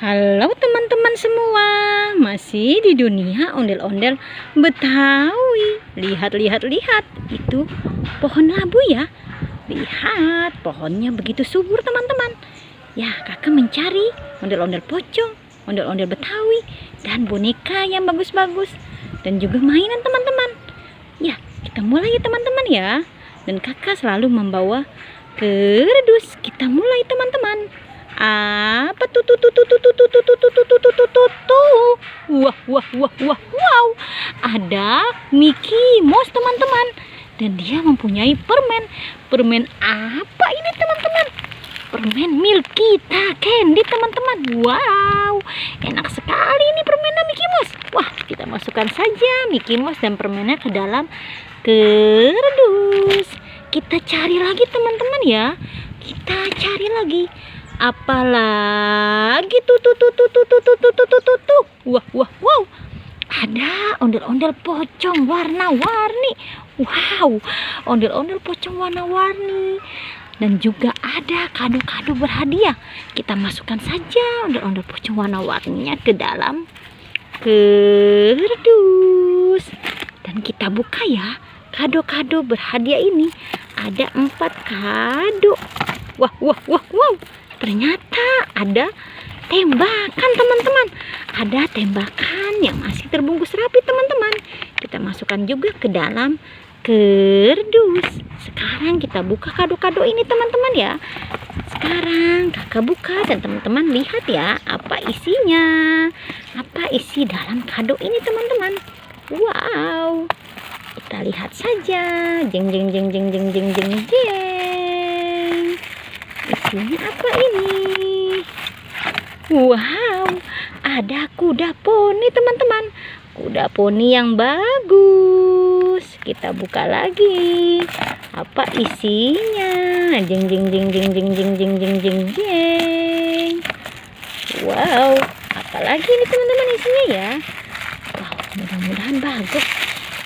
Halo teman-teman semua, masih di dunia ondel-ondel Betawi. Lihat, itu pohon labu ya. Lihat, pohonnya begitu subur teman-teman. Ya, kakak mencari ondel-ondel pocong, ondel-ondel Betawi, dan boneka yang bagus-bagus, dan juga mainan teman-teman. Ya, kita mulai ya teman-teman ya. Dan kakak selalu membawa kerdus. Kita mulai teman-teman. Apa tuh? Wow, ada Mickey Mouse teman-teman, dan dia mempunyai permen apa ini teman-teman? Permen Milkita Candy teman-teman. Wow, enak sekali ini permennya Mickey Mouse. Wah, kita masukkan saja Mickey Mouse dan permennya ke dalam kerdus. Kita cari lagi teman-teman ya. Kita cari lagi. Apalagi tuh. Wow. Ada ondel-ondel pocong warna-warni. Wow, ondel-ondel pocong warna-warni. Dan juga ada kado-kado berhadiah. Kita masukkan saja ondel-ondel pocong warna-warninya ke dalam kerdus. Dan kita buka ya. Kado-kado berhadiah ini ada 4 kado. Wow. Ternyata ada tembakan teman-teman. Ada tembakan yang masih terbungkus rapi teman-teman. Kita masukkan juga ke dalam kerdus. Sekarang kita buka kado-kado ini teman-teman ya. Sekarang kakak buka dan teman-teman lihat ya apa isinya. Apa isi dalam kado ini teman-teman. Wow. Kita lihat saja. Jeng. Isinya apa ini? Wow, ada kuda poni teman-teman. Kuda poni yang bagus. Kita buka lagi. Apa isinya? Jeng. Wow, apalagi ini teman-teman isinya ya. Wow, mudah-mudahan bagus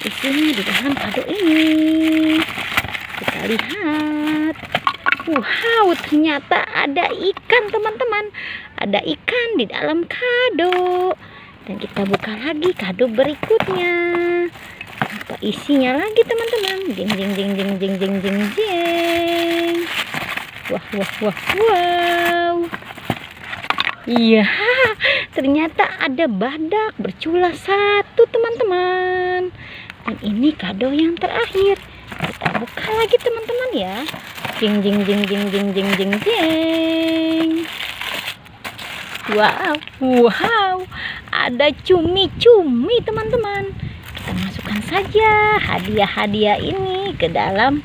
isinya di dalam kado ini. Kita lihat. Wow, ternyata ada ikan teman-teman. Ada ikan di dalam kado. Dan kita buka lagi kado berikutnya. Apa isinya lagi teman-teman? Jeng. Wow. Iya, ternyata ada badak bercula 1 teman-teman. Dan ini kado yang terakhir. Kita buka lagi teman-teman ya. Jeng. Wow, ada cumi-cumi teman-teman. Kita masukkan saja hadiah-hadiah ini ke dalam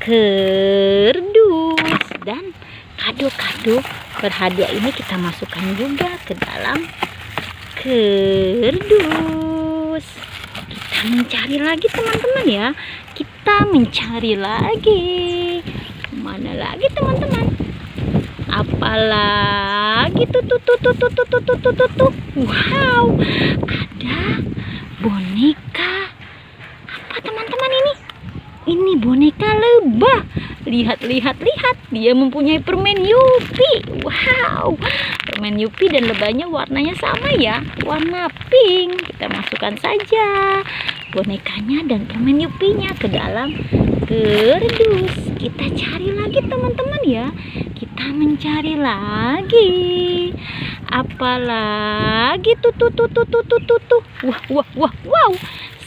kerdus. Dan kado-kado berhadiah ini kita masukkan juga ke dalam kerdus. Kita mencari lagi teman-teman ya. Kita mencari lagi. Mana lagi teman-teman? Apalagi tuh. Wow, ada boneka. Apa teman-teman ini? Ini boneka lebah. Lihat. Dia mempunyai permen Yupi. Wow, permen Yupi dan lebahnya warnanya sama ya. Warna pink. Kita masukkan saja bonekanya dan permen Yupinya ke dalam kerdus. Kita cari lagi teman-teman ya. Kita mencari lagi. Apalagi tuh. Wow.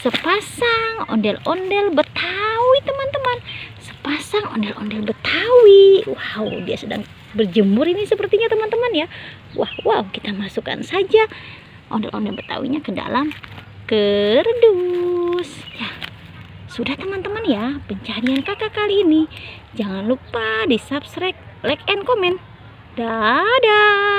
Sepasang ondel-ondel Betawi teman-teman. Sepasang ondel-ondel Betawi. Wow, dia sedang berjemur ini sepertinya teman-teman ya. Wow, kita masukkan saja ondel-ondel Betawinya ke dalam kerdus. Ya, sudah teman-teman ya pencarian kakak kali ini. Jangan lupa di subscribe, like, and comment. Dadah.